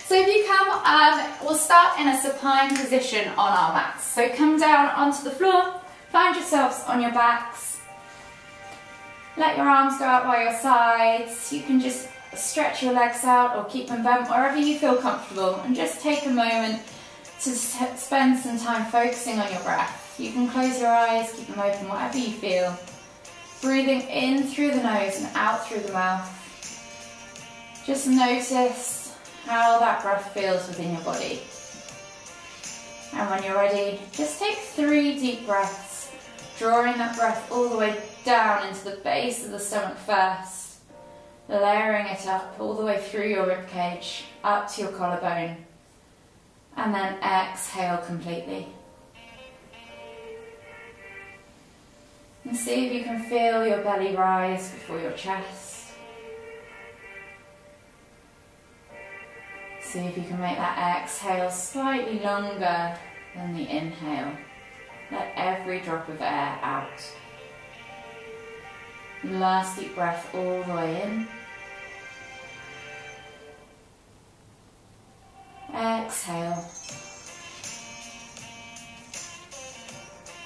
So if you come, we'll start in a supine position on our mats. So come down onto the floor, find yourselves on your backs. Let your arms go out by your sides. You can just stretch your legs out or keep them bent wherever you feel comfortable, and just take a moment to spend some time focusing on your breath. You can close your eyes, keep them open, whatever you feel. Breathing in through the nose and out through the mouth. Just notice how that breath feels within your body. And when you're ready, just take 3 deep breaths, drawing that breath all the way down into the base of the stomach first, layering it up all the way through your ribcage, up to your collarbone, and then exhale completely. And see if you can feel your belly rise before your chest. See if you can make that exhale slightly longer than the inhale. Let every drop of air out. Last deep breath all the way in. Exhale.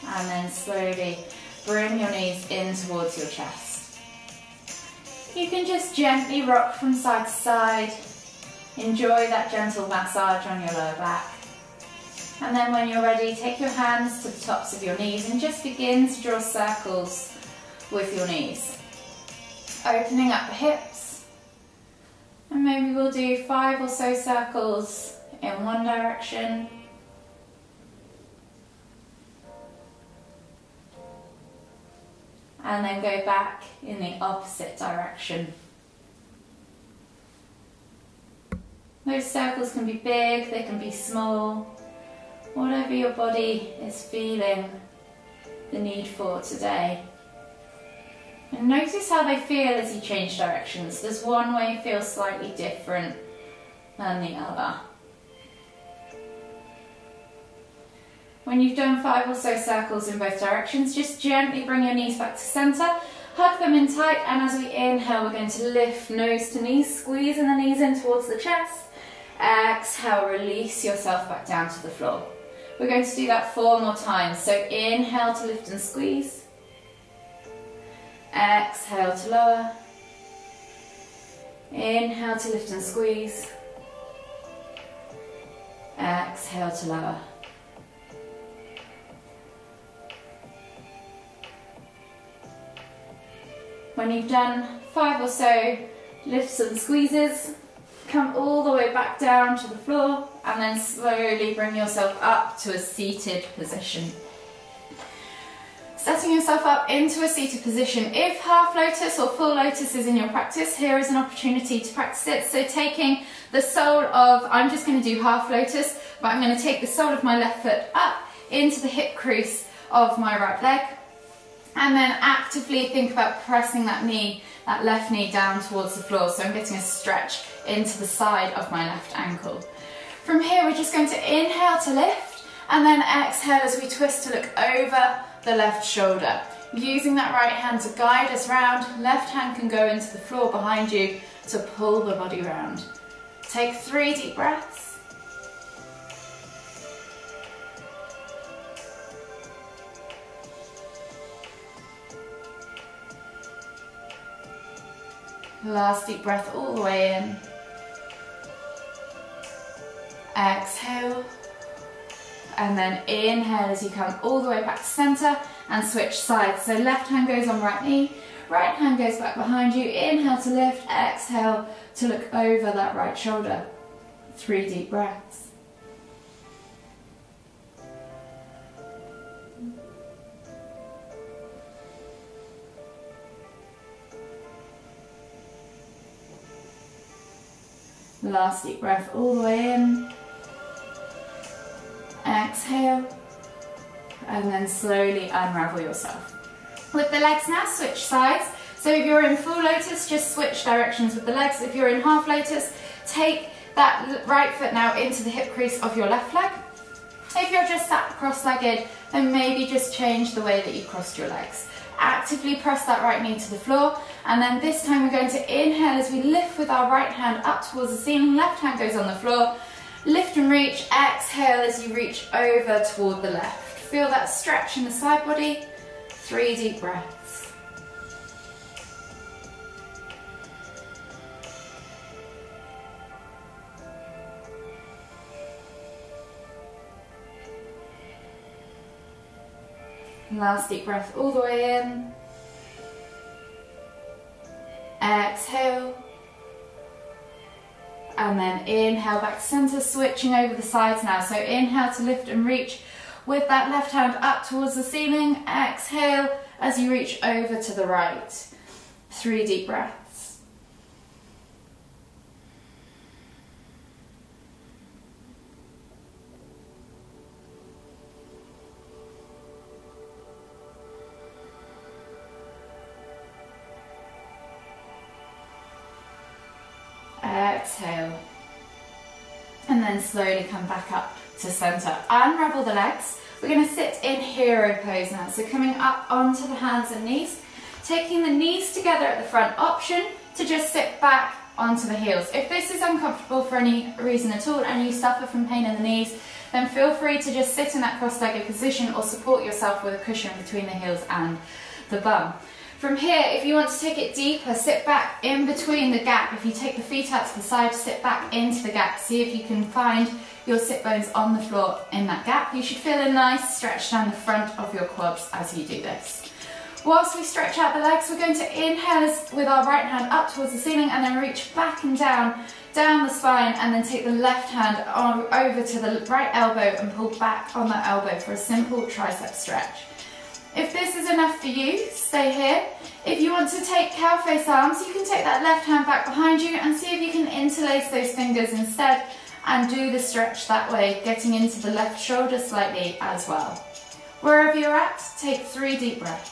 And then slowly bring your knees in towards your chest. You can just gently rock from side to side. Enjoy that gentle massage on your lower back. And then when you're ready, take your hands to the tops of your knees and just begin to draw circles with your knees. Opening up the hips. And maybe we'll do 5 or so circles in one direction. And then go back in the opposite direction. Those circles can be big, they can be small, whatever your body is feeling the need for today. And notice how they feel as you change directions. Does one way feel slightly different than the other? When you've done 5 or so circles in both directions, just gently bring your knees back to centre, hug them in tight, and as we inhale, we're going to lift nose to knees, squeezing the knees in towards the chest. Exhale, release yourself back down to the floor. We're going to do that 4 more times. So inhale to lift and squeeze. Exhale to lower. Inhale to lift and squeeze. Exhale to lower. When you've done 5 or so lifts and squeezes, come all the way back down to the floor and then slowly bring yourself up to a seated position. Setting yourself up into a seated position. If half lotus or full lotus is in your practice, here is an opportunity to practice it. So taking the sole of, I'm just going to do half lotus, but I'm going to take the sole of my left foot up into the hip crease of my right leg. And then actively think about pressing that knee, that left knee down towards the floor. So I'm getting a stretch into the side of my left ankle. From here, we're just going to inhale to lift and then exhale as we twist to look over the left shoulder. Using that right hand to guide us round, left hand can go into the floor behind you to pull the body round. Take 3 deep breaths. Last deep breath all the way in. Exhale. And then inhale as you come all the way back to centre and switch sides. So left hand goes on right knee, right hand goes back behind you. Inhale to lift, exhale to look over that right shoulder. 3 deep breaths. Last deep breath all the way in. Exhale. And then slowly unravel yourself. With the legs now, switch sides. So if you're in full lotus, just switch directions with the legs. If you're in half lotus, take that right foot now into the hip crease of your left leg. If you're just sat cross-legged, then maybe just change the way that you crossed your legs. Actively press that right knee to the floor, and then this time we're going to inhale as we lift with our right hand up towards the ceiling, left hand goes on the floor, lift and reach, exhale as you reach over toward the left. Feel that stretch in the side body, 3 deep breaths. Last deep breath all the way in. Exhale. And then inhale back to center, switching over the sides now. So inhale to lift and reach with that left hand up towards the ceiling. Exhale as you reach over to the right. 3 deep breaths. Exhale. And then slowly come back up to center. Unravel the legs. We're going to sit in hero pose now. So coming up onto the hands and knees, taking the knees together at the front. Option to just sit back onto the heels. If this is uncomfortable for any reason at all and you suffer from pain in the knees, then feel free to just sit in that cross-legged position or support yourself with a cushion between the heels and the bum. From here, if you want to take it deeper, sit back in between the gap. If you take the feet out to the side, sit back into the gap. See if you can find your sit bones on the floor in that gap. You should feel a nice stretch down the front of your quads as you do this. Whilst we stretch out the legs, we're going to inhale with our right hand up towards the ceiling and then reach back and down the spine, and then take the left hand over to the right elbow and pull back on that elbow for a simple tricep stretch. If this is enough for you, stay here. If you want to take cow face arms, you can take that left hand back behind you and see if you can interlace those fingers instead and do the stretch that way, getting into the left shoulder slightly as well. Wherever you're at, take 3 deep breaths.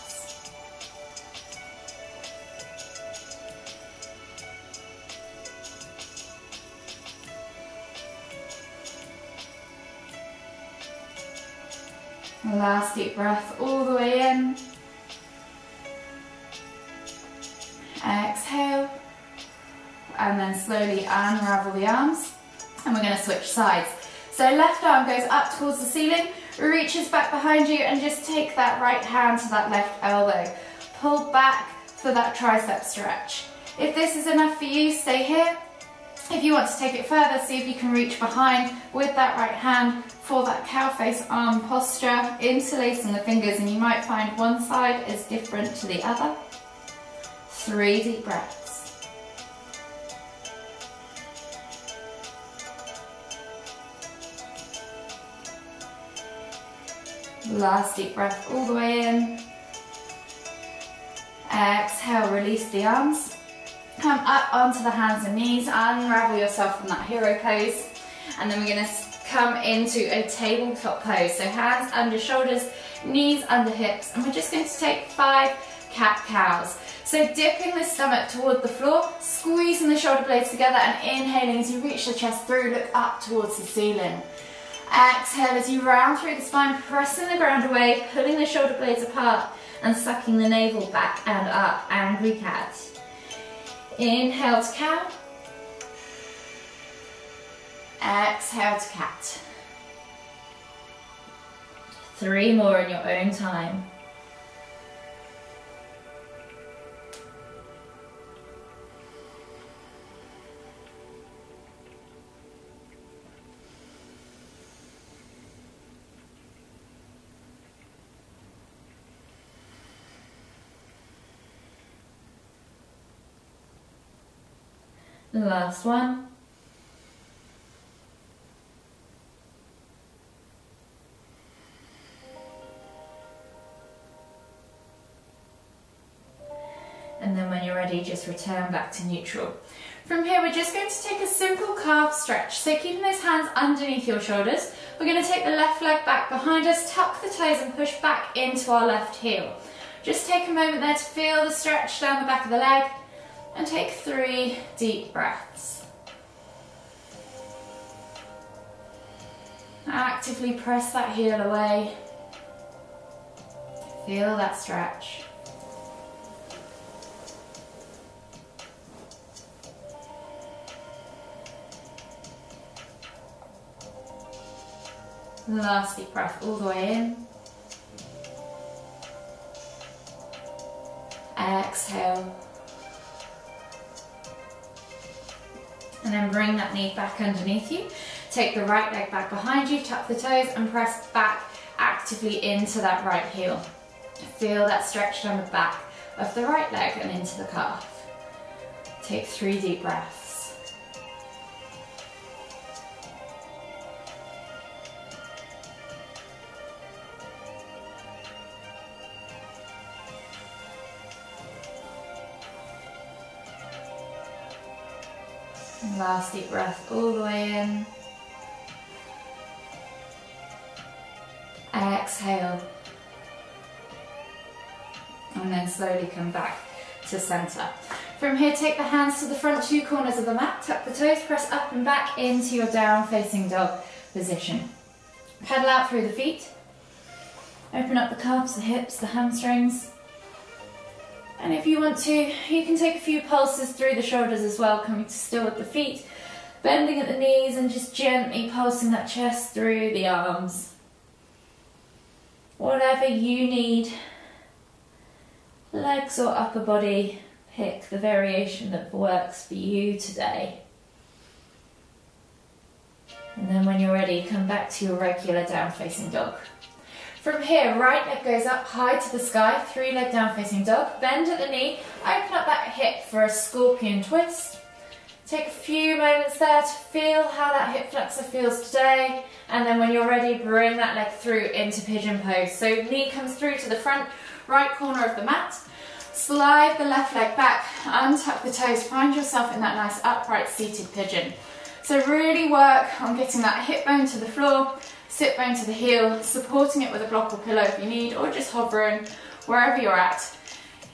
Last deep breath all the way in. Exhale. And then slowly unravel the arms. And we're going to switch sides. So left arm goes up towards the ceiling, reaches back behind you, and just take that right hand to that left elbow. Pull back for that tricep stretch. If this is enough for you, stay here. If you want to take it further, see if you can reach behind with that right hand for that cow face arm posture, interlacing the fingers, and you might find one side is different to the other. 3 deep breaths. Last deep breath all the way in. Exhale, release the arms. Come up onto the hands and knees, unravel yourself from that hero pose, and then we're going to come into a tabletop pose. So hands under shoulders, knees under hips, and we're just going to take 5 cat-cows. So dipping the stomach toward the floor, squeezing the shoulder blades together and inhaling as you reach the chest through, look up towards the ceiling. Exhale as you round through the spine, pressing the ground away, pulling the shoulder blades apart and sucking the navel back and up, angry cat. Inhale to cow. Exhale to cat. 3 more in your own time. The last one. And then when you're ready, just return back to neutral. From here, we're just going to take a simple calf stretch. So keeping those hands underneath your shoulders, we're going to take the left leg back behind us, tuck the toes and push back into our left heel. Just take a moment there to feel the stretch down the back of the leg. And take 3 deep breaths. Actively press that heel away. Feel that stretch. Last deep breath all the way in. Exhale. And then bring that knee back underneath you. Take the right leg back behind you, tuck the toes and press back actively into that right heel. Feel that stretch down the back of the right leg and into the calf. Take 3 deep breaths. Last deep breath all the way in. Exhale. And then slowly come back to center. From here, take the hands to the front 2 corners of the mat, tuck the toes, press up and back into your down facing dog position. Pedal out through the feet. Open up the calves, the hips, the hamstrings. And if you want to, you can take a few pulses through the shoulders as well, coming to still at the feet, bending at the knees and just gently pulsing that chest through the arms. Whatever you need, legs or upper body, pick the variation that works for you today. And then when you're ready, come back to your regular down facing dog. From here, right leg goes up high to the sky, 3 leg down facing dog, bend at the knee, open up that hip for a scorpion twist. Take a few moments there to feel how that hip flexor feels today, and then when you're ready, bring that leg through into pigeon pose. So knee comes through to the front right corner of the mat, slide the left leg back, untuck the toes, find yourself in that nice upright seated pigeon. So really work on getting that hip bone to the floor, sit bone to the heel, supporting it with a block or pillow if you need, or just hovering wherever you're at.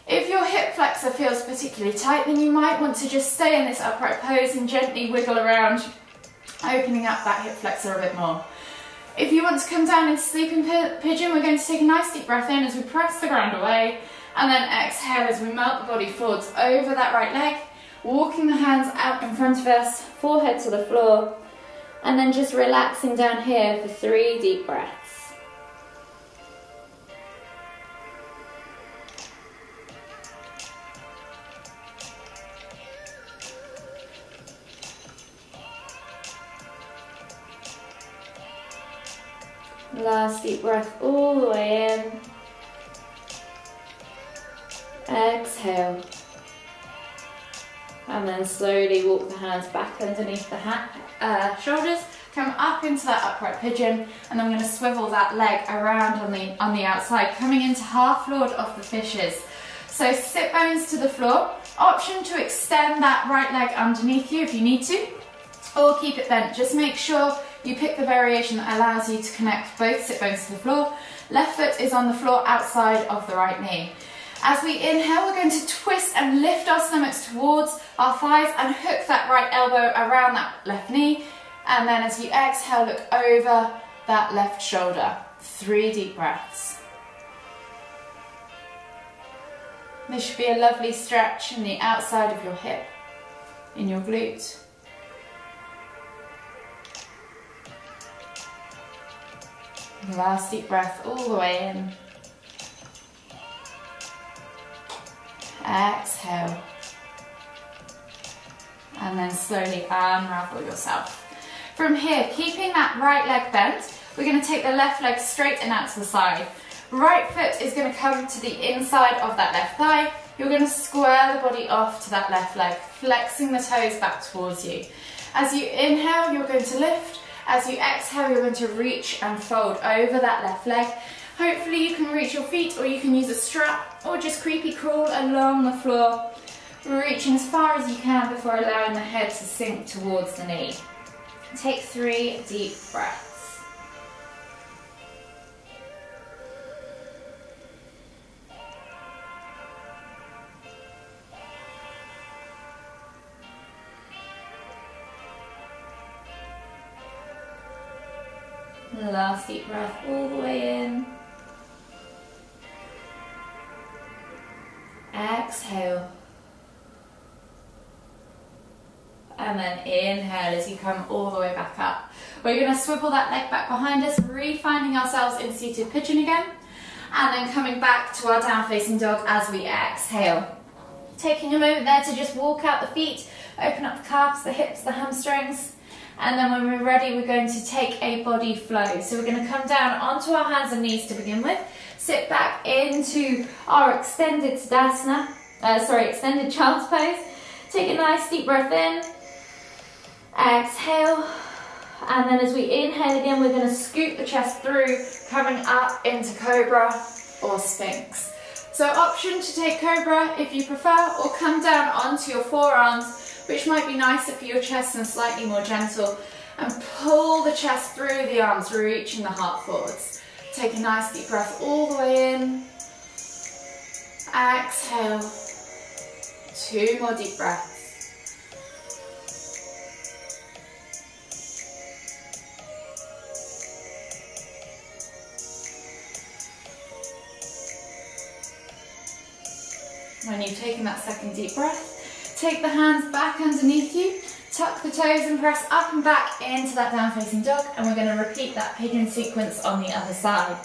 If your hip flexor feels particularly tight, then you might want to just stay in this upright pose and gently wiggle around, opening up that hip flexor a bit more. If you want to come down into sleeping pigeon, we're going to take a nice deep breath in as we press the ground away, and then exhale as we melt the body forwards over that right leg, walking the hands out in front of us, forehead to the floor, and then just relaxing down here for 3 deep breaths. Last deep breath all the way in. Exhale. And then slowly walk the hands back underneath the shoulders, come up into that upright pigeon, and then I'm going to swivel that leg around on the outside, coming into half lord of the fishes. So sit bones to the floor, option to extend that right leg underneath you if you need to, or keep it bent. Just make sure you pick the variation that allows you to connect both sit bones to the floor. Left foot is on the floor outside of the right knee. As we inhale, we're going to twist and lift our stomachs towards our thighs and hook that right elbow around that left knee. And then as you exhale, look over that left shoulder. 3 deep breaths. This should be a lovely stretch in the outside of your hip, in your glute. Last deep breath all the way in. Exhale. And then slowly unravel yourself. From here, keeping that right leg bent, we're going to take the left leg straight and out to the side. Right foot is going to come to the inside of that left thigh. You're going to square the body off to that left leg, flexing the toes back towards you. As you inhale, you're going to lift. As you exhale, you're going to reach and fold over that left leg. Hopefully you can reach your feet, or you can use a strap, or just creepy crawl along the floor, reaching as far as you can before allowing the head to sink towards the knee. Take 3 deep breaths. Last deep breath all the way in. Exhale. and then inhale as you come all the way back up. We're going to swivel that leg back behind us, re-finding ourselves in seated pigeon again, and then coming back to our down facing dog as we exhale. Taking a moment there to just walk out the feet, open up the calves, the hips, the hamstrings, and then when we're ready, we're going to take a body flow. So we're going to come down onto our hands and knees to begin with, sit back into our extended extended child's pose. Take a nice deep breath in, exhale, and then as we inhale again, we're going to scoop the chest through, coming up into Cobra or Sphinx. So option to take Cobra if you prefer, or come down onto your forearms, which might be nicer for your chest and slightly more gentle, and pull the chest through the arms, reaching the heart forwards. Take a nice deep breath all the way in, exhale, 2 more deep breaths. When you've taken that second deep breath, take the hands back underneath you, tuck the toes and press up and back into that down facing dog, and we're going to repeat that pigeon sequence on the other side.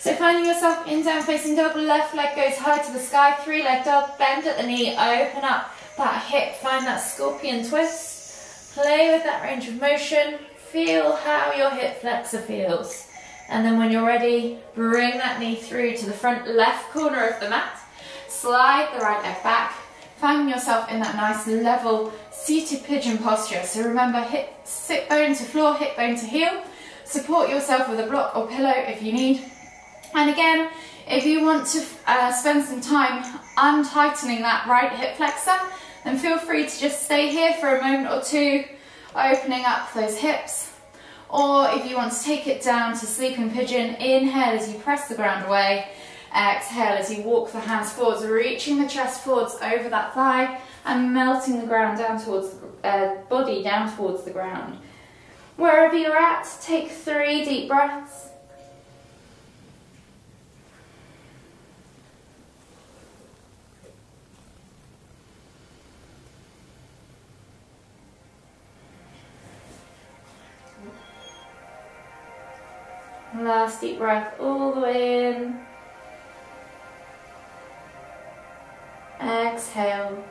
So finding yourself in down facing dog, left leg goes high to the sky, 3-leg dog, bend at the knee, open up that hip, find that scorpion twist, play with that range of motion, feel how your hip flexor feels. And then when you're ready, bring that knee through to the front left corner of the mat. Slide the right leg back, finding yourself in that nice level seated pigeon posture. So remember, sit bone to floor, hip bone to heel. Support yourself with a block or pillow if you need. And again, if you want to spend some time untightening that right hip flexor, then feel free to just stay here for a moment or two, opening up those hips. Or if you want to take it down to sleeping pigeon, inhale as you press the ground away. Exhale as you walk the hands forwards, reaching the chest forwards over that thigh and melting the ground down towards the body down towards the ground. Wherever you're at, take 3 deep breaths. Last deep breath all the way in. Exhale.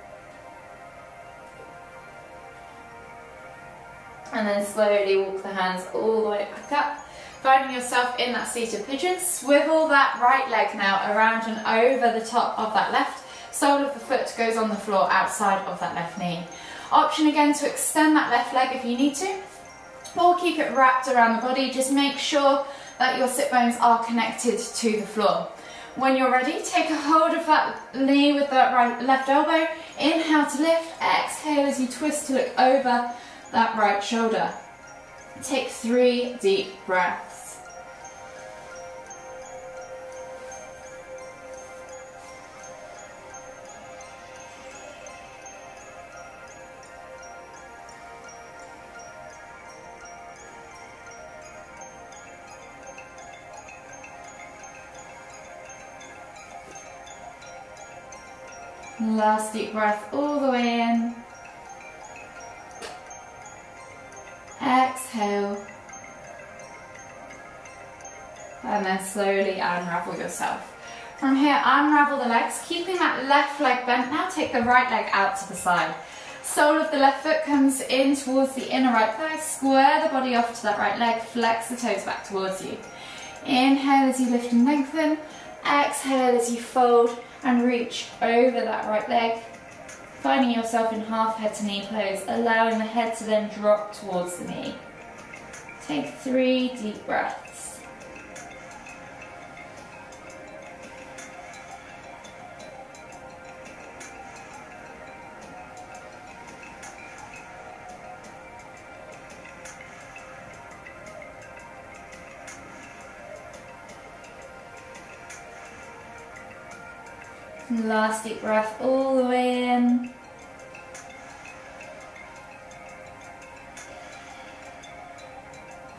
And then slowly walk the hands all the way back up. Finding yourself in that seated pigeon, swivel that right leg now around and over the top of that left. Sole of the foot goes on the floor outside of that left knee. Option again to extend that left leg if you need to, or keep it wrapped around the body. Just make sure that your sit bones are connected to the floor. When you're ready, take a hold of that knee with that left elbow. Inhale to lift, exhale as you twist to look over that right shoulder. Take 3 deep breaths. Last deep breath all the way in. Exhale. And then slowly unravel yourself. From here, unravel the legs, keeping that left leg bent. Now take the right leg out to the side. Sole of the left foot comes in towards the inner right thigh. Square the body off to that right leg. Flex the toes back towards you. Inhale as you lift and lengthen. Exhale as you fold and reach over that right leg, finding yourself in half head to knee pose, allowing the head to then drop towards the knee. Take 3 deep breaths. Last deep breath all the way in.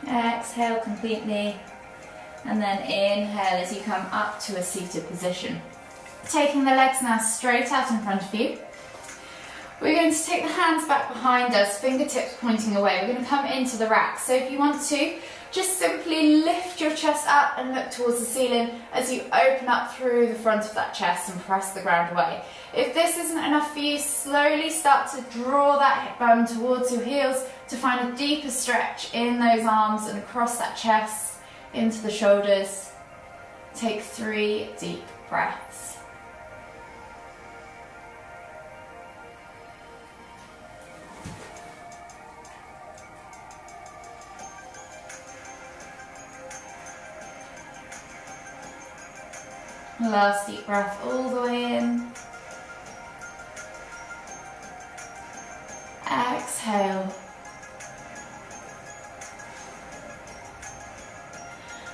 Exhale completely, and then inhale as you come up to a seated position. Taking the legs now straight out in front of you. We're going to take the hands back behind us, fingertips pointing away. We're going to come into the rack. So if you want to, just simply lift your chest up and look towards the ceiling as you open up through the front of that chest and press the ground away. If this isn't enough for you, slowly start to draw that hip bone towards your heels to find a deeper stretch in those arms and across that chest, into the shoulders. Take 3 deep breaths. Last deep breath all the way in. Exhale.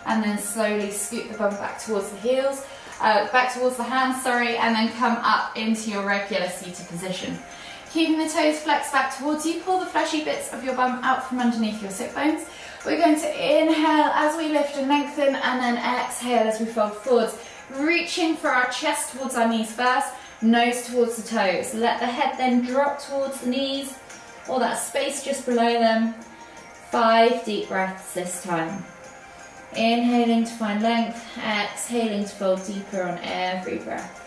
And then slowly scoot the bum back towards the heels, back towards the hands, sorry, and then come up into your regular seated position. Keeping the toes flexed back towards you, pull the fleshy bits of your bum out from underneath your sit bones. We're going to inhale as we lift and lengthen, and then exhale as we fold forwards. Reaching for our chest towards our knees first, nose towards the toes. Let the head then drop towards the knees, or that space just below them. 5 deep breaths this time. Inhaling to find length, exhaling to fold deeper on every breath.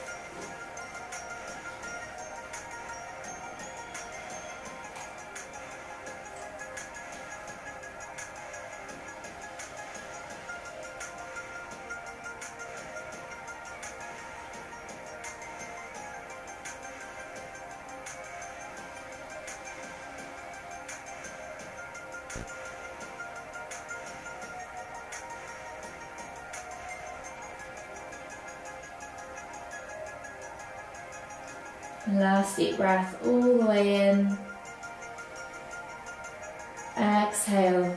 Last deep breath all the way in. Exhale.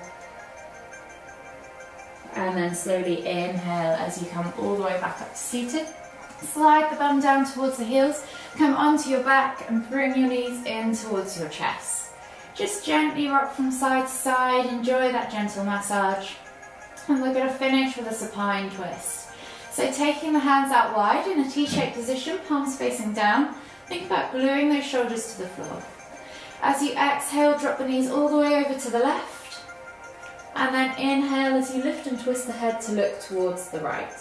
And then slowly inhale as you come all the way back up to seated. Slide the bum down towards the heels. Come onto your back and bring your knees in towards your chest. Just gently rock from side to side. Enjoy that gentle massage. And we're going to finish with a supine twist. So taking the hands out wide in a T-shaped position, palms facing down. Think about gluing those shoulders to the floor. As you exhale, drop the knees all the way over to the left. And then inhale as you lift and twist the head to look towards the right.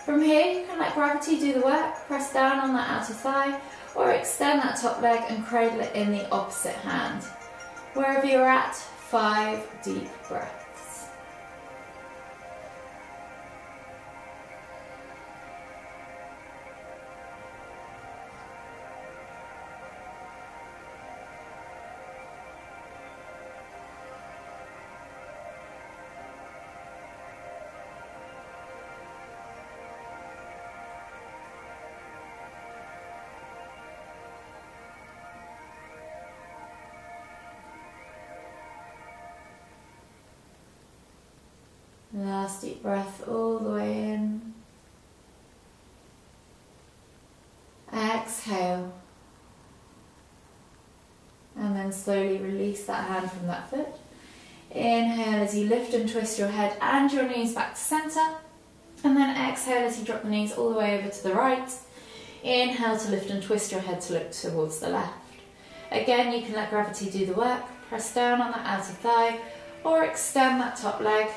From here, you can let gravity do the work. Press down on that outer thigh, or extend that top leg and cradle it in the opposite hand. Wherever you're at, 5 deep breaths. Last deep breath all the way in. Exhale. And then slowly release that hand from that foot. Inhale as you lift and twist your head and your knees back to centre. And then exhale as you drop the knees all the way over to the right. Inhale to lift and twist your head to look towards the left. Again, you can let gravity do the work. Press down on that outer thigh or extend that top leg.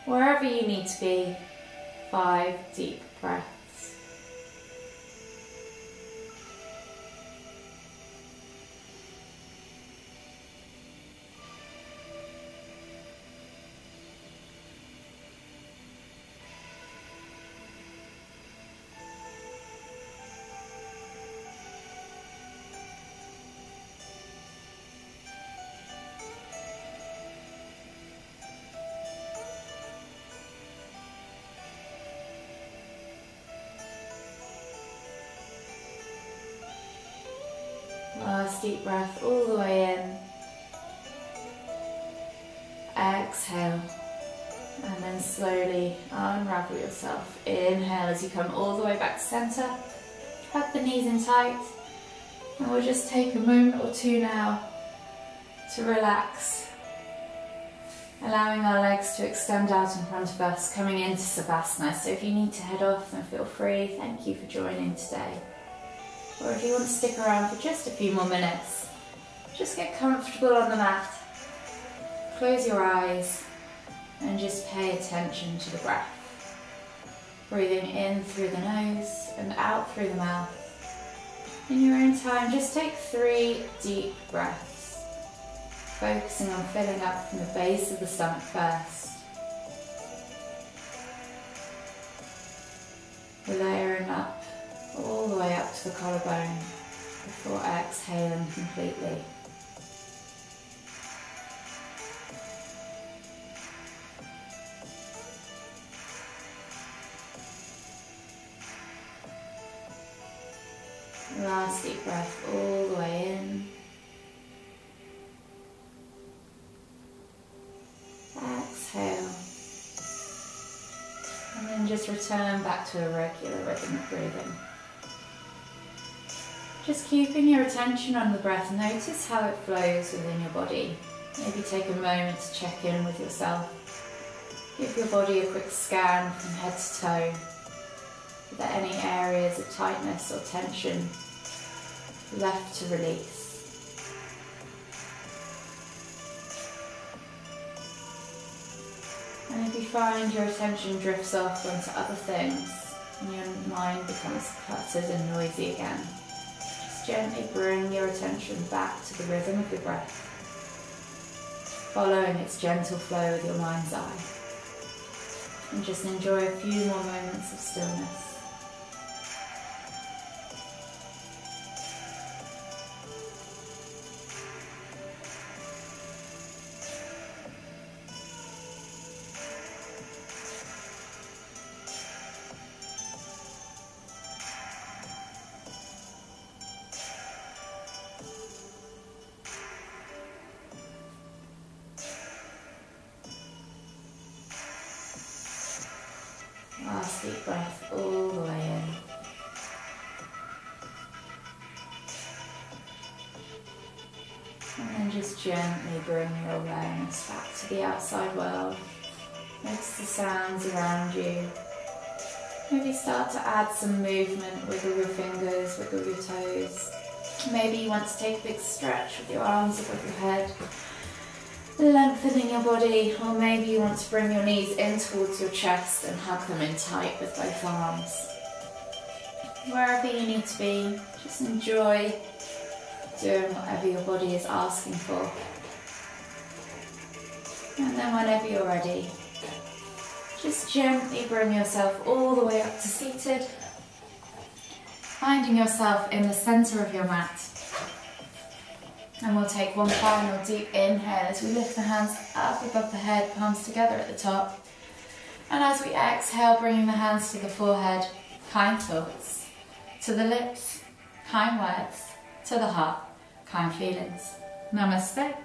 Wherever you need to be, 5 deep breaths. Last deep breath all the way in. Exhale. And then slowly unravel yourself. Inhale as you come all the way back to centre. Hug the knees in tight. And we'll just take a moment or two now to relax. Allowing our legs to extend out in front of us, coming into Savasana. So if you need to head off, then feel free. Thank you for joining today. Or if you want to stick around for just a few more minutes, just get comfortable on the mat. Close your eyes and just pay attention to the breath. Breathing in through the nose and out through the mouth. In your own time, just take 3 deep breaths, focusing on filling up from the base of the stomach first. Layering up all the way up to the collarbone before exhaling completely. Last deep breath all the way in. Exhale. And then just return back to a regular rhythm of breathing. Just keeping your attention on the breath, notice how it flows within your body. Maybe take a moment to check in with yourself. Give your body a quick scan from head to toe. Are there any areas of tightness or tension left to release? And if you find your attention drifts off onto other things and your mind becomes cluttered and noisy again, just gently bring your attention back to the rhythm of your breath, following its gentle flow with your mind's eye. And just enjoy a few more moments of stillness. Last deep breath all the way in. And then just gently bring your awareness back to the outside world. Notice the sounds around you. Maybe start to add some movement, wiggle your fingers, wiggle your toes. Maybe you want to take a big stretch with your arms above your head, lengthening your body, or maybe you want to bring your knees in towards your chest and hug them in tight with both arms. Wherever you need to be, just enjoy doing whatever your body is asking for. And then whenever you're ready, just gently bring yourself all the way up to seated, finding yourself in the centre of your mat. And we'll take one final deep inhale as we lift the hands up above the head, palms together at the top. And as we exhale, bringing the hands to the forehead, kind thoughts. To the lips, kind words. To the heart, kind feelings. Namaste.